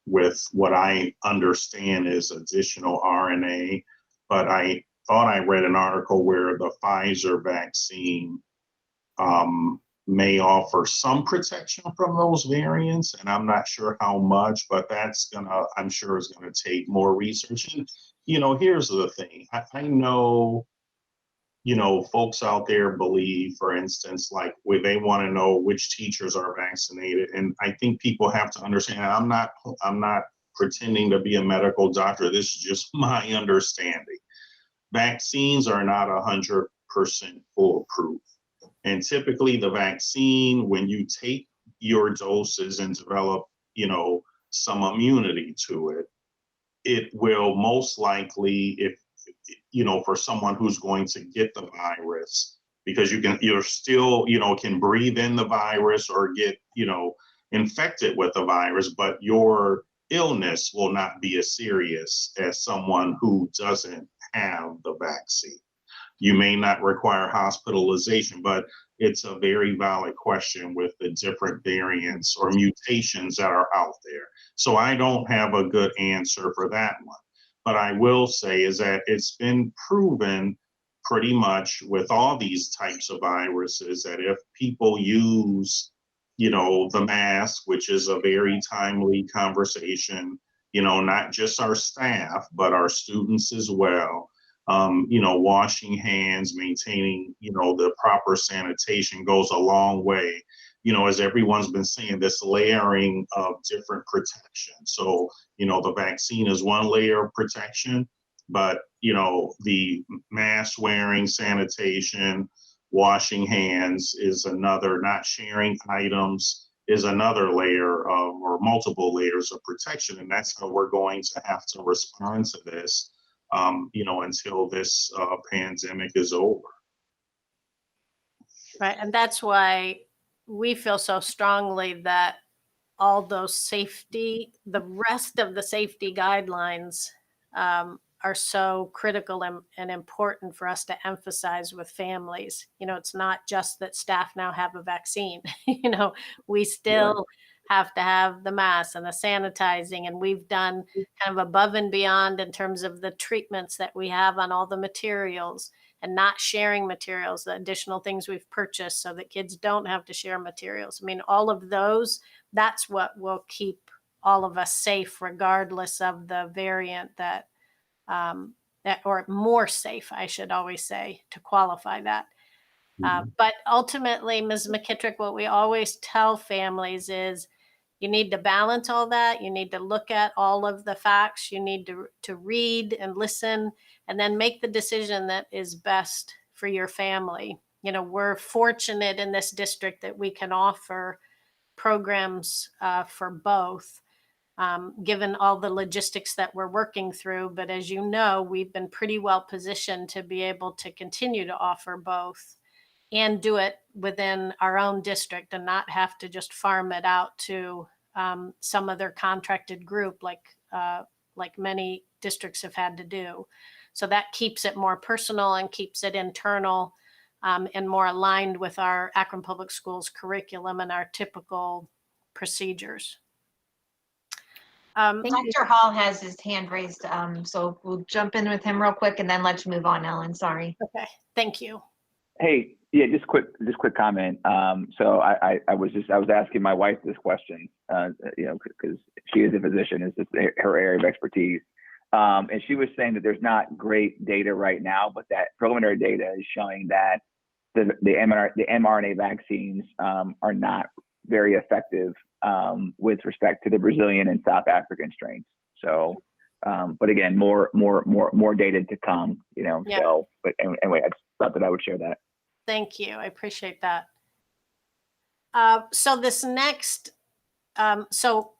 with what I understand is additional RNA. But I thought I read an article where the Pfizer vaccine may offer some protection from those variants, and I'm not sure how much, but I'm sure is gonna take more research. And, here's the thing, I know, folks out there believe, for instance, like where they want to know which teachers are vaccinated. And I think people have to understand, I'm not pretending to be a medical doctor. This is just my understanding. Vaccines are not 100% foolproof. And typically the vaccine, when you take your doses and develop, some immunity to it, it will most likely, if for someone who's going to get the virus, because you're still, can breathe in the virus or get, infected with the virus, but your illness will not be as serious as someone who doesn't have the vaccine. You may not require hospitalization, but it's a very valid question with the different variants or mutations that are out there. So I don't have a good answer for that one. But I will say is that it's been proven pretty much with all these types of viruses that if people use, the mask, which is a very timely conversation, not just our staff, but our students as well, washing hands, maintaining, the proper sanitation goes a long way. As everyone's been saying, this layering of different protection. So, the vaccine is one layer of protection, but, the mask wearing, sanitation, washing hands is another, not sharing items is another layer of, or multiple layers of protection. And that's how we're going to have to respond to this until this pandemic is over. Right. And that's why we feel so strongly that all those safety, the rest of the safety guidelines are so critical and important for us to emphasize with families. It's not just that staff now have a vaccine. We still have to have the masks and the sanitizing, and we've done kind of above and beyond in terms of the treatments that we have on all the materials and not sharing materials, the additional things we've purchased so that kids don't have to share materials. I mean, all of those, that's what will keep all of us safe, regardless of the variant or more safe, I should always say, to qualify that. But ultimately, Ms. McKittrick, what we always tell families is you need to balance all that. You need to look at all of the facts. You need to read and listen, and then make the decision that is best for your family. We're fortunate in this district that we can offer programs for both, given all the logistics that we're working through. But as you know, we've been pretty well positioned to be able to continue to offer both and do it within our own district and not have to just farm it out to some other contracted group like many districts have had to do. So that keeps it more personal and keeps it internal and more aligned with our Akron Public Schools curriculum and our typical procedures. Dr. Hall has his hand raised, so we'll jump in with him real quick and then let you move on, Ellen. Sorry. Okay, thank you. Hey, yeah, just quick comment. So I was asking my wife this question, because she is a physician, it's just her area of expertise. And she was saying that there's not great data right now, but that preliminary data is showing that the mRNA vaccines are not very effective with respect to the Brazilian and South African strains. So, but again, more data to come, Yeah. So, but anyway, I just thought that I would share that. Thank you. I appreciate that. So this next, so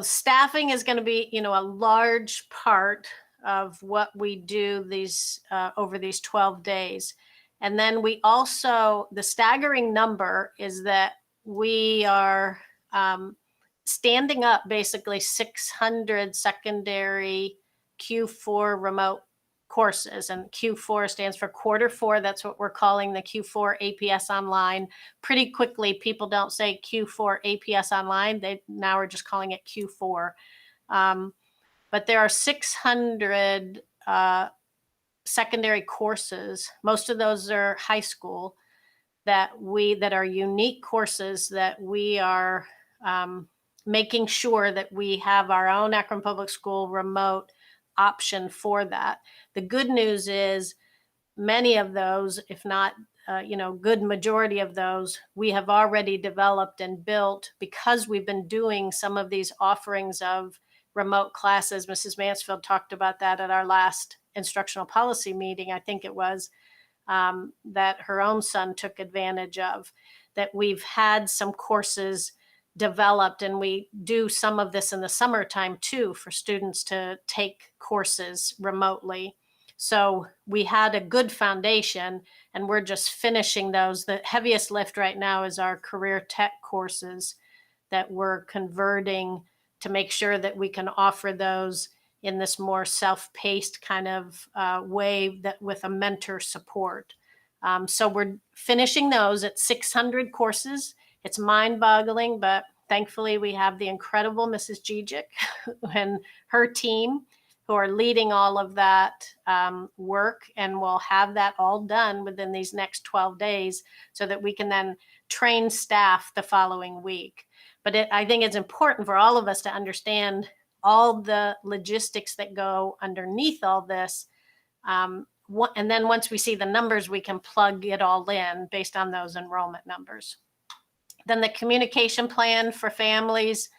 staffing is going to be, a large part of what we do these over these 12 days. And then we also, the staggering number is that we are standing up basically 600 secondary Q4 remote courses, and Q4 stands for quarter 4. That's what we're calling the Q4 APS online. Pretty quickly, people don't say Q4 APS online. They now are just calling it Q4. But there are 600 secondary courses. Most of those are high school that are unique courses that we are making sure that we have our own Akron Public School remote option for that. The good news is many of those, if not, good majority of those, we have already developed and built because we've been doing some of these offerings of remote classes. Mrs. Mansfield talked about that at our last instructional policy meeting, I think it was, that her own son took advantage of, that we've had some courses developed, and we do some of this in the summertime too for students to take courses remotely. So we had a good foundation and we're just finishing those. The heaviest lift right now is our career tech courses that we're converting to make sure that we can offer those in this more self-paced kind of way that with a mentor support. So we're finishing those at 600 courses. It's mind-boggling, but thankfully we have the incredible Mrs. Gijic and her team who are leading all of that work, and we'll have that all done within these next 12 days so that we can then train staff the following week. But I think it's important for all of us to understand all the logistics that go underneath all this. And then once we see the numbers, we can plug it all in based on those enrollment numbers. Then the communication plan for families,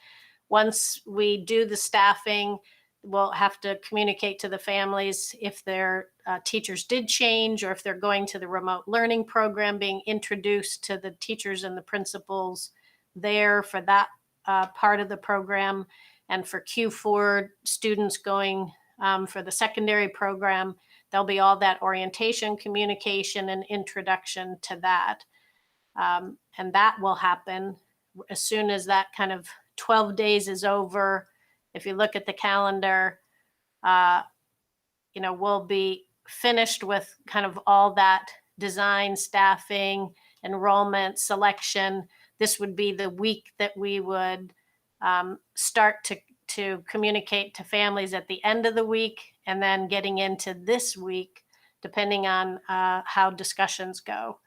once we do the staffing, we'll have to communicate to the families if their teachers did change or if they're going to the remote learning program, being introduced to the teachers and the principals there for that part of the program. And for Q4 students going for the secondary program, there'll be all that orientation, communication, and introduction to that. And that will happen as soon as that kind of 12 days is over. If you look at the calendar, we'll be finished with kind of all that design, staffing, enrollment, selection. This would be the week that we would start to communicate to families at the end of the week, and then getting into this week, depending on how discussions go,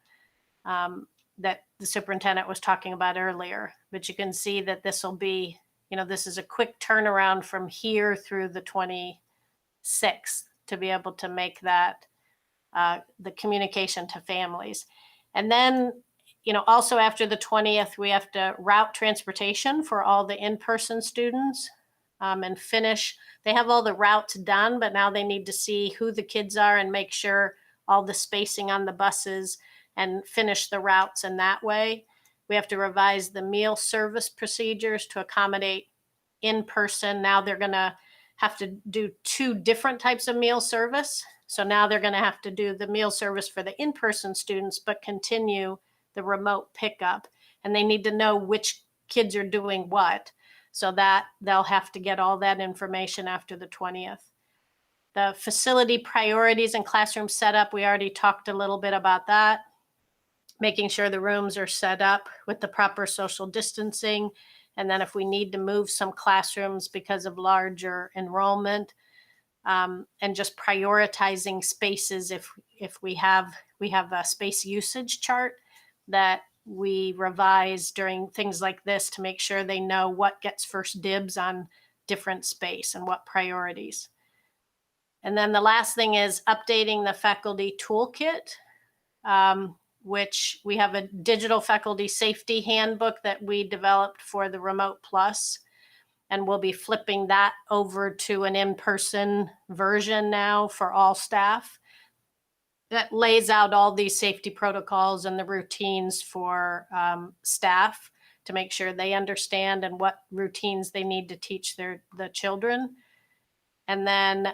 that the superintendent was talking about earlier. But you can see that this will be, this is a quick turnaround from here through the 26th to be able to make that the communication to families. And then, also after the 20th, we have to route transportation for all the in-person students and finish. They have all the routes done, but now they need to see who the kids are and make sure all the spacing on the buses and finish the routes in that way. We have to revise the meal service procedures to accommodate in-person. Now they're going to have to do 2 different types of meal service. So now they're going to have to do the meal service for the in-person students, but continue the remote pickup. And they need to know which kids are doing what, so that they'll have to get all that information after the 20th. The facility priorities and classroom setup, we already talked a little bit about that. Making sure the rooms are set up with the proper social distancing. And then if we need to move some classrooms because of larger enrollment, and just prioritizing spaces. If we have a space usage chart that we revise during things like this to make sure they know what gets first dibs on different space and what priorities. And then the last thing is updating the faculty toolkit, which we have a digital faculty safety handbook that we developed for the Remote Plus. And we'll be flipping that over to an in-person version now for all staff that lays out all these safety protocols and the routines for staff to make sure they understand and what routines they need to teach the children. And then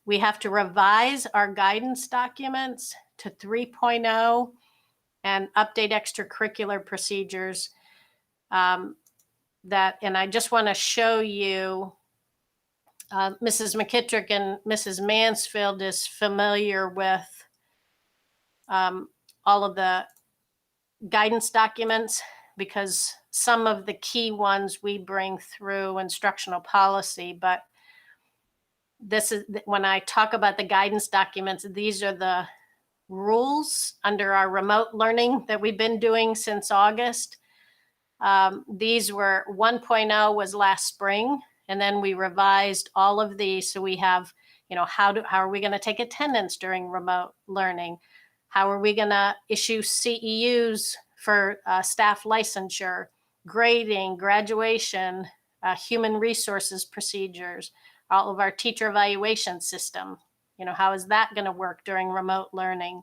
we have to revise our guidance documents to 3.0 and update extracurricular procedures. And I just want to show you, Mrs. McKittrick and Mrs. Mansfield is familiar with all of the guidance documents, because some of the key ones we bring through instructional policy. But this is, when I talk about the guidance documents, these are the rules under our remote learning that we've been doing since August. These were 1.0 was last spring, and then we revised all of these. So we have, how are we going to take attendance during remote learning? How are we going to issue CEUs for staff licensure, grading, graduation, human resources procedures, all of our teacher evaluation system? How is that going to work during remote learning?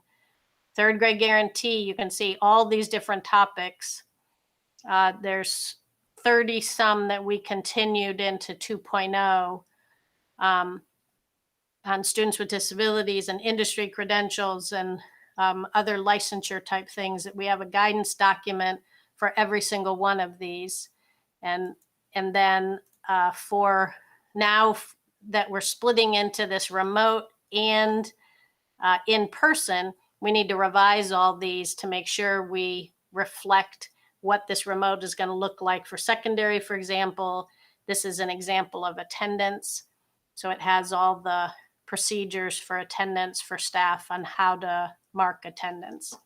Third grade guarantee, you can see all these different topics. There's 30 some that we continued into 2.0 on students with disabilities and industry credentials and other licensure type things, that we have a guidance document for every single one of these. And then for now that we're splitting into this remote and in person, we need to revise all these to make sure we reflect what this remote is going to look like for secondary. For example, this is an example of attendance. So it has all the procedures for attendance for staff on how to mark attendance.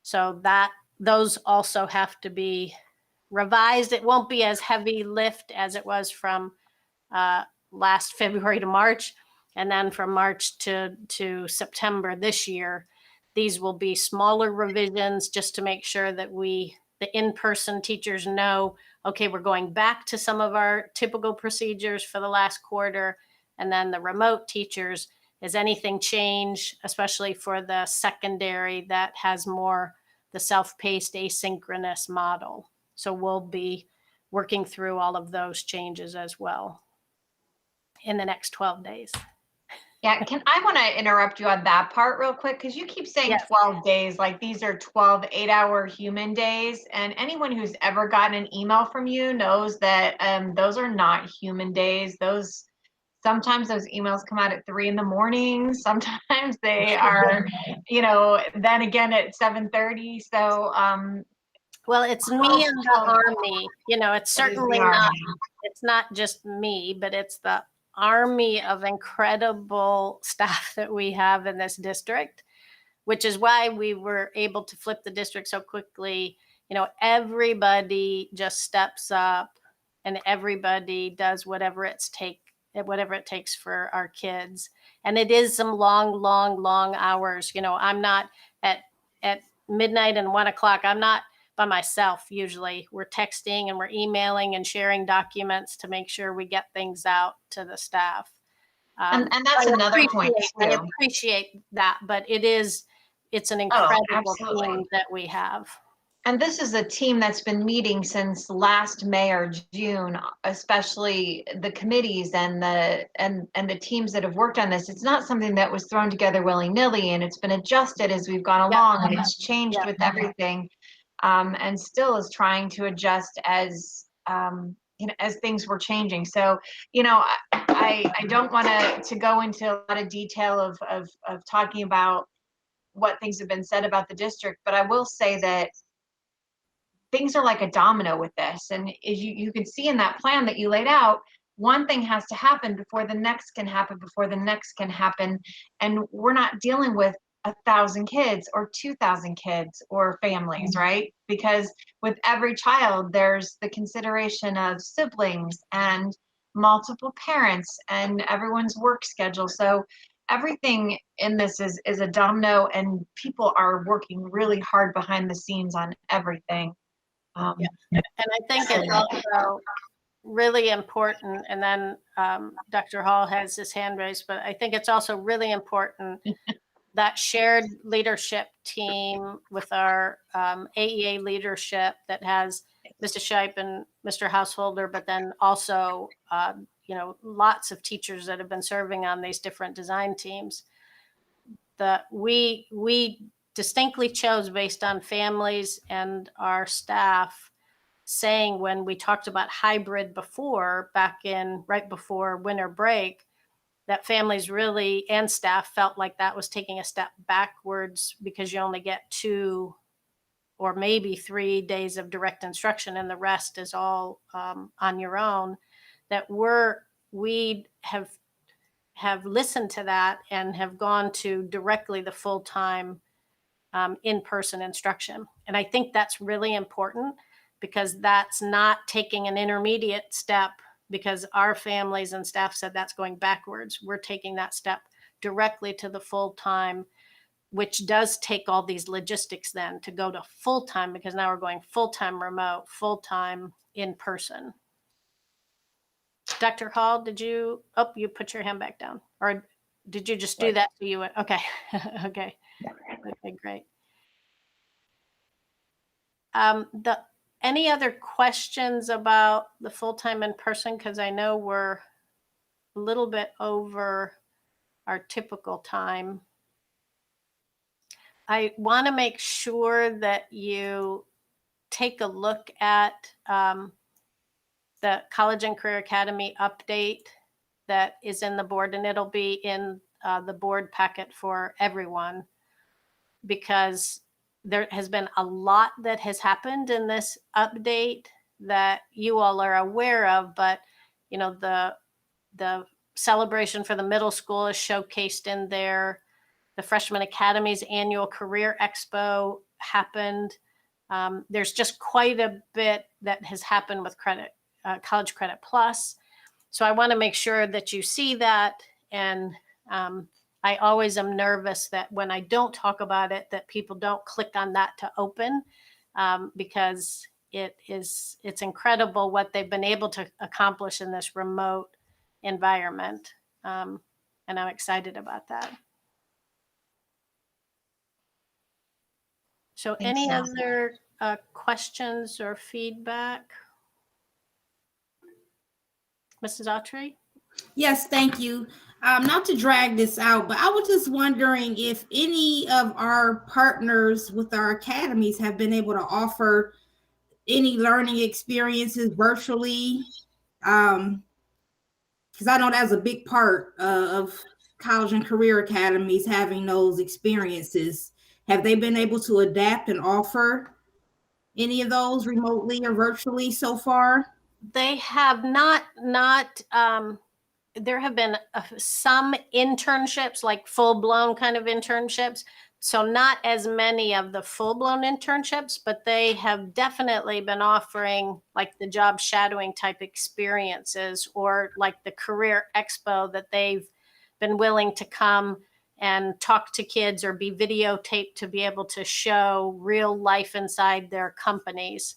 So those also have to be revised. It won't be as heavy lift as it was from last February to March, and then from March to September this year. These will be smaller revisions just to make sure that the in-person teachers know, okay, we're going back to some of our typical procedures for the last quarter. And then the remote teachers, is anything change, especially for the secondary that has more the self-paced asynchronous model? So we'll be working through all of those changes as well. in the next 12 days. Yeah, I want to interrupt you on that part real quick because you keep saying Yes. 12 days, like these are 12 8-hour human days. And anyone who's ever gotten an email from you knows that those are not human days. Sometimes those emails come out at 3 a.m. Sometimes they are, then again at 7:30. So Well, it's me and the army. It's certainly not, it's not just me, but it's the army of incredible staff that we have in this district, which is why we were able to flip the district so quickly. Everybody just steps up and everybody does whatever it takes for our kids. And it is some long hours. I'm not at midnight and 1 o'clock. I'm not by myself. Usually we're texting and we're emailing and sharing documents to make sure we get things out to the staff. and that's another point I too. appreciate that, but it's an incredible absolutely. team that we have. And this is a team that's been meeting since last May or June, especially the committees and the teams that have worked on this. It's not something that was thrown together willy-nilly, and it's been adjusted as we've gone along, and it's changed with everything, and still is trying to adjust as as things were changing. So, I don't want to go into a lot of detail of talking about what things have been said about the district, but I will say that things are like a domino with this. And as you can see in that plan that you laid out, one thing has to happen before the next can happen, before the next can happen. And we're not dealing with 1,000 kids or 2,000 kids or families, right? Because with every child, there's the consideration of siblings and multiple parents and everyone's work schedule. So everything in this is a domino, and people are working really hard behind the scenes on everything. And I think it's also really important, and then Dr. Hall has his hand raised, but I think it's also really important that shared leadership team with our AEA leadership that has Mr. Shipe and Mr. Householder, but then also, lots of teachers that have been serving on these different design teams. That we distinctly chose based on families and our staff saying, when we talked about hybrid before, right before winter break, that families really and staff felt like that was taking a step backwards because you only get 2 or maybe 3 days of direct instruction and the rest is all on your own. That we have listened to that and have gone to directly the full-time in-person instruction. And I think that's really important because that's not taking an intermediate step because our families and staff said that's going backwards. We're taking that step directly to the full-time, which does take all these logistics then to go to full-time, because now we're going full-time remote, full-time in-person. Dr. Hall, you put your hand back down, or did you just do that? So you went, okay. Okay, great. Any other questions about the full-time in person? Because I know we're a little bit over our typical time. I want to make sure that you take a look at the College and Career Academy update that is in the board, and it'll be in the board packet for everyone, because there has been a lot that has happened in this update that you all are aware of, but the celebration for the middle school is showcased in there. The Freshman Academy's annual career expo happened. There's just quite a bit that has happened with College Credit Plus. So I want to make sure that you see that. And I always am nervous that when I don't talk about it, that people don't click on that to open, because it's incredible what they've been able to accomplish in this remote environment. And I'm excited about that. So any other questions or feedback? Mrs. Autry? Yes, thank you. Not to drag this out, but I was just wondering if any of our partners with our academies have been able to offer any learning experiences virtually. Because I know that's a big part of college and career academies having those experiences. Have they been able to adapt and offer any of those remotely or virtually so far? They have not, there have been some internships, like full-blown kind of internships. So not as many of the full-blown internships, but they have definitely been offering like the job shadowing type experiences, or like the career expo that they've been willing to come and talk to kids or be videotaped to be able to show real life inside their companies.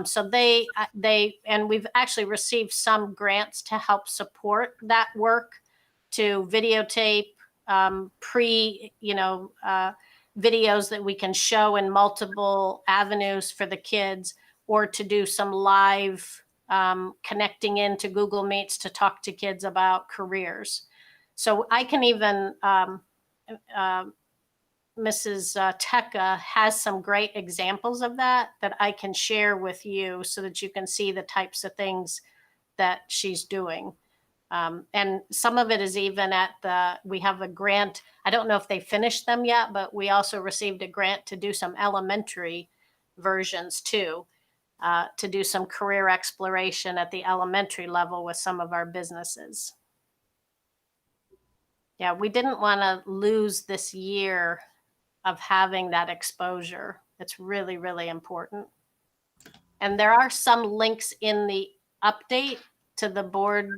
So and we've actually received some grants to help support that work, to videotape videos that we can show in multiple avenues for the kids, or to do some live connecting into Google Meets to talk to kids about careers. So I can even, Mrs. Tecca has some great examples of that I can share with you, so that you can see the types of things that she's doing. And some of it is even we have a grant. I don't know if they finished them yet, but we also received a grant to do some elementary versions too, to do some career exploration at the elementary level with some of our businesses. Yeah, we didn't want to lose this year of having that exposure. It's really, really important. And there are some links in the update to the board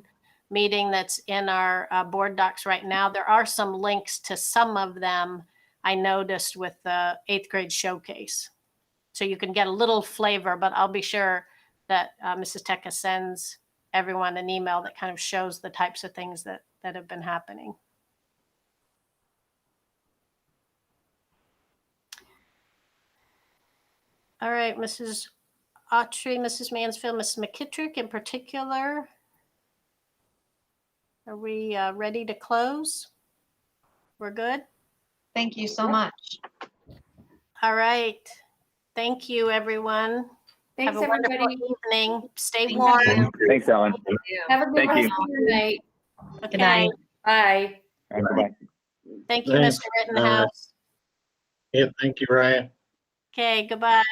meeting that's in our board docs right now. There are some links to some of them I noticed with the 8th grade showcase. So you can get a little flavor, but I'll be sure that Mrs. Tecca sends everyone an email that kind of shows the types of things that have been happening. All right, Mrs. Autry, Mrs. Mansfield, Mrs. McKittrick in particular. Are we ready to close? We're good? Thank you so much. All right. Thank you, everyone. Thanks, Have a wonderful everybody. evening. Stay Thank warm. you. Thanks, Ellen. Have a good Thank rest you. of your night. Okay. night. Bye. Bye-bye. Thank you, Thanks. Mr. Rittenhouse. Yeah, thank you, Ryan. Okay, goodbye.